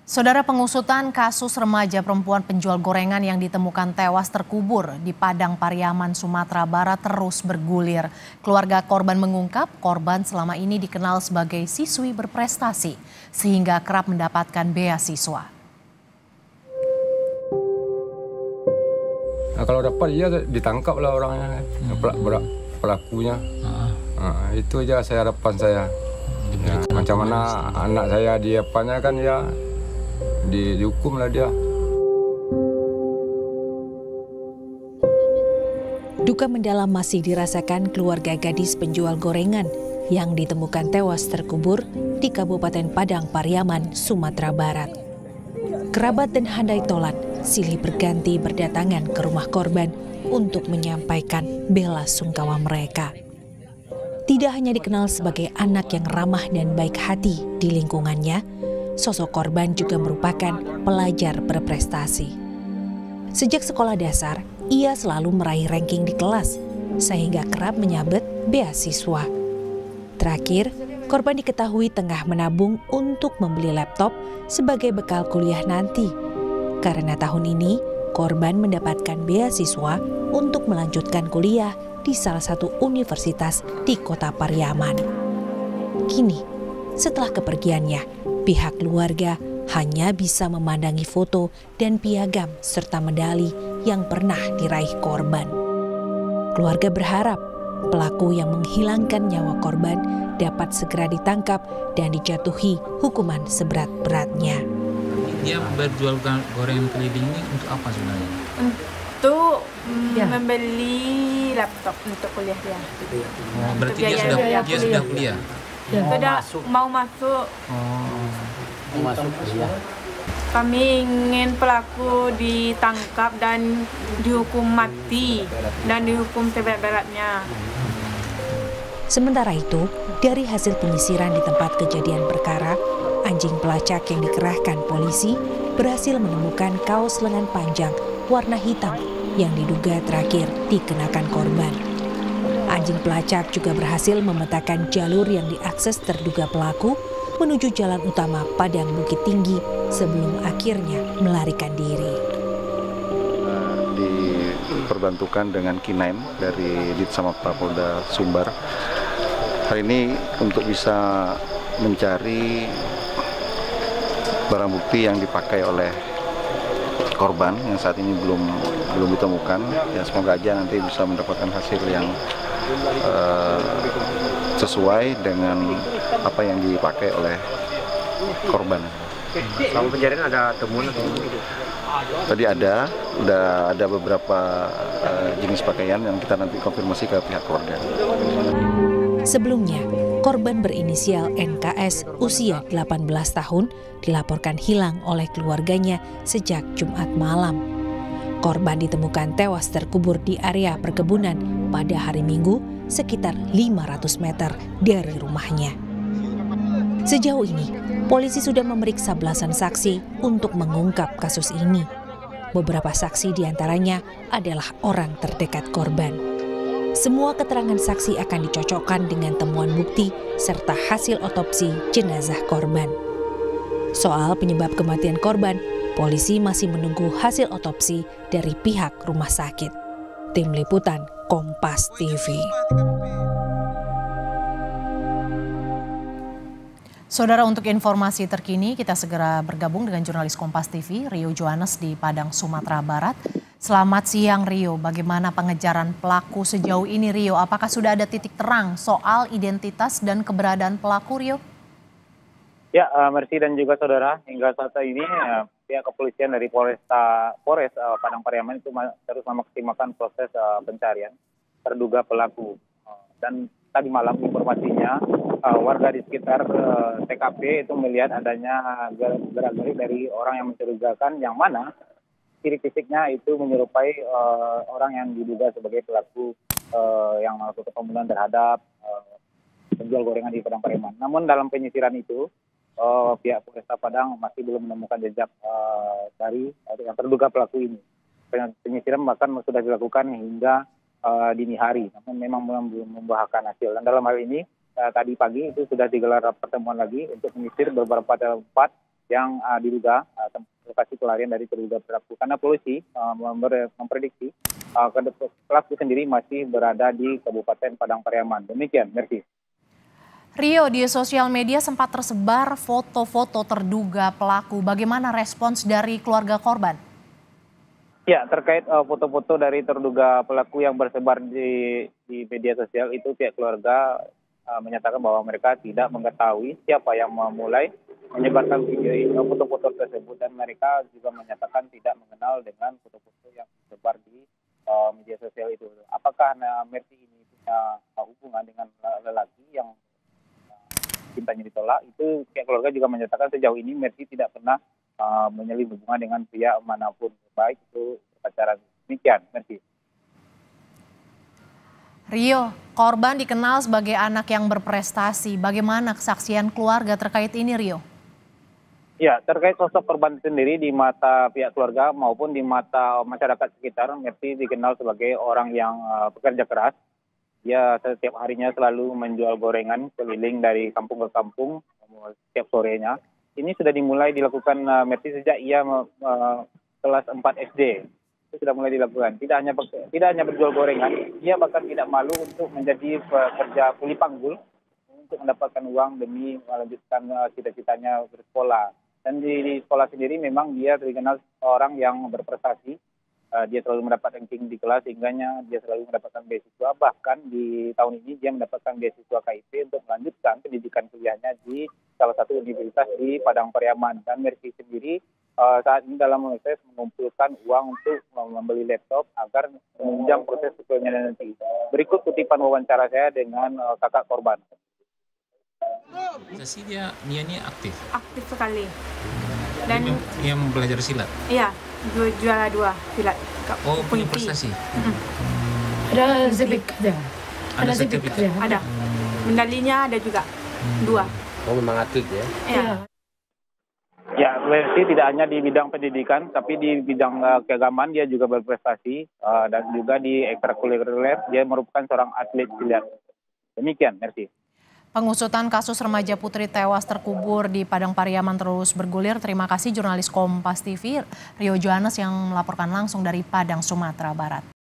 Saudara, pengusutan kasus remaja perempuan penjual gorengan yang ditemukan tewas terkubur di Padang Pariaman, Sumatera Barat terus bergulir. Keluarga korban mengungkap korban selama ini dikenal sebagai siswi berprestasi sehingga kerap mendapatkan beasiswa. Nah, kalau dapat dia ditangkap lah orangnya, pelakunya. Itu aja harapan saya. Ya, macam mana anak saya diapanya kan ya dihukum lah dia. Duka mendalam masih dirasakan keluarga gadis penjual gorengan yang ditemukan tewas terkubur di Kabupaten Padang Pariaman, Sumatera Barat. Kerabat dan handai tolan silih berganti berdatangan ke rumah korban untuk menyampaikan bela sungkawa mereka. Tidak hanya dikenal sebagai anak yang ramah dan baik hati di lingkungannya, sosok korban juga merupakan pelajar berprestasi. Sejak sekolah dasar, ia selalu meraih ranking di kelas, sehingga kerap menyabet beasiswa. Terakhir, korban diketahui tengah menabung untuk membeli laptop sebagai bekal kuliah nanti. Karena tahun ini, korban mendapatkan beasiswa untuk melanjutkan kuliah di salah satu universitas di kota Pariaman. Kini, setelah kepergiannya, pihak keluarga hanya bisa memandangi foto dan piagam serta medali yang pernah diraih korban. Keluarga berharap pelaku yang menghilangkan nyawa korban dapat segera ditangkap dan dijatuhi hukuman seberat-beratnya. Dia berjual gorengan keliling ini untuk apa sebenarnya? Untuk membeli laptop untuk kuliah dia. Oh, berarti dia sudah kuliah? Sudah mau masuk. Mau masuk kuliah. Kami ingin pelaku ditangkap dan dihukum mati dan dihukum seberat-beratnya. Sementara itu, dari hasil penyisiran di tempat kejadian perkara, anjing pelacak yang dikerahkan polisi berhasil menemukan kaos lengan panjang warna hitam yang diduga terakhir dikenakan korban. Anjing pelacak juga berhasil memetakan jalur yang diakses terduga pelaku menuju jalan utama Padang Bukit Tinggi sebelum akhirnya melarikan diri. Diperbantukan dengan K9 dari Ditsamapta Polda Sumbar hari ini untuk bisa mencari barang bukti yang dipakai oleh korban yang saat ini belum ditemukan. Ya, semoga aja nanti bisa mendapatkan hasil yang sesuai dengan apa yang dipakai oleh korban. Selama pencarian ada temuan atau gitu? Tadi udah ada beberapa jenis pakaian yang kita nanti konfirmasi ke pihak keluarga. Sebelumnya, korban berinisial NKS usia 18 tahun dilaporkan hilang oleh keluarganya sejak Jumat malam. Korban ditemukan tewas terkubur di area perkebunan pada hari Minggu sekitar 500 meter dari rumahnya. Sejauh ini, polisi sudah memeriksa belasan saksi untuk mengungkap kasus ini. Beberapa saksi diantaranya adalah orang terdekat korban. Semua keterangan saksi akan dicocokkan dengan temuan bukti serta hasil otopsi jenazah korban. Soal penyebab kematian korban, polisi masih menunggu hasil otopsi dari pihak rumah sakit. Tim Liputan Kompas TV. Saudara, untuk informasi terkini kita segera bergabung dengan jurnalis Kompas TV Rio Johannes di Padang, Sumatera Barat. Selamat siang Rio, bagaimana pengejaran pelaku sejauh ini Rio? Apakah sudah ada titik terang soal identitas dan keberadaan pelaku Rio? Ya, Mercy dan juga saudara, hingga saat ini pihak kepolisian dari Polres Padang Pariaman itu terus memaksimalkan proses pencarian terduga pelaku. Dan tadi malam informasinya warga di sekitar TKP itu melihat adanya gerak-gerik dari orang yang mencurigakan, yang mana ciri fisiknya itu menyerupai orang yang diduga sebagai pelaku yang melakukan pembunuhan terhadap penjual gorengan di Padang Pariaman. Namun dalam penyisiran itu pihak Polresta Padang masih belum menemukan jejak dari yang terduga pelaku ini. Penyisiran bahkan sudah dilakukan hingga dini hari, namun memang belum membuahkan hasil. Dan dalam hal ini tadi pagi itu sudah digelar pertemuan lagi untuk menyisir beberapa tempat yang diduga lokasi pelarian dari terduga pelaku. Karena polisi memprediksi pelaku sendiri masih berada di Kabupaten Padang Pariaman. Demikian, Mercy. Rio, di sosial media sempat tersebar foto-foto terduga pelaku. Bagaimana respons dari keluarga korban? Ya, terkait foto-foto dari terduga pelaku yang bersebar di media sosial itu, pihak keluarga menyatakan bahwa mereka tidak mengetahui siapa yang memulai menyebarkan video foto-foto tersebut, dan mereka juga menyatakan tidak mengenal dengan foto-foto yang tersebar di media sosial itu. Apakah Mercy ini punya hubungan dengan lelaki yang cintanya ditolak? Itu pihak keluarga juga menyatakan sejauh ini Mercy tidak pernah menyelip hubungan dengan pihak manapun, baik itu pacaran. Demikian, Mercy. Rio, korban dikenal sebagai anak yang berprestasi. Bagaimana kesaksian keluarga terkait ini, Rio? Ya, terkait sosok korban sendiri di mata pihak keluarga maupun di mata masyarakat sekitar, Mercy dikenal sebagai orang yang pekerja keras. Dia setiap harinya selalu menjual gorengan keliling dari kampung ke kampung setiap sorenya. Ini sudah dimulai dilakukan Mercy sejak ia kelas 4 SD. Itu sudah mulai dilakukan. Tidak hanya berjual gorengan, dia bahkan tidak malu untuk menjadi pekerja kuli panggul untuk mendapatkan uang demi melanjutkan cita-citanya bersekolah. Dan di sekolah sendiri memang dia dikenal orang yang berprestasi. Dia selalu mendapat ranking di kelas, sehingga dia selalu mendapatkan beasiswa. Bahkan di tahun ini dia mendapatkan beasiswa KIP untuk melanjutkan pendidikan kuliahnya di salah satu universitas di Padang Pariaman. Dan Mercy sendiri saat ini dalam proses mengumpulkan uang untuk membeli laptop agar menunjang proses kuliahnya nanti. Berikut kutipan wawancara saya dengan kakak korban. Dia ini aktif? Aktif sekali. Dan yang belajar silat? Iya, juara 2 silat. Oh, punya prestasi? Ada sertifikat? Ada sertifikat? Ada. Medalinya ada juga, 2. Oh, memang atlet ya? Iya. Ya, Mercy tidak hanya di bidang pendidikan, tapi di bidang keagamaan dia juga berprestasi, dan juga di ekstrakurikuler dia merupakan seorang atlet silat. Demikian, Mercy. Pengusutan kasus remaja putri tewas terkubur di Padang Pariaman terus bergulir. Terima kasih jurnalis Kompas TV Rio Johannes yang melaporkan langsung dari Padang, Sumatera Barat.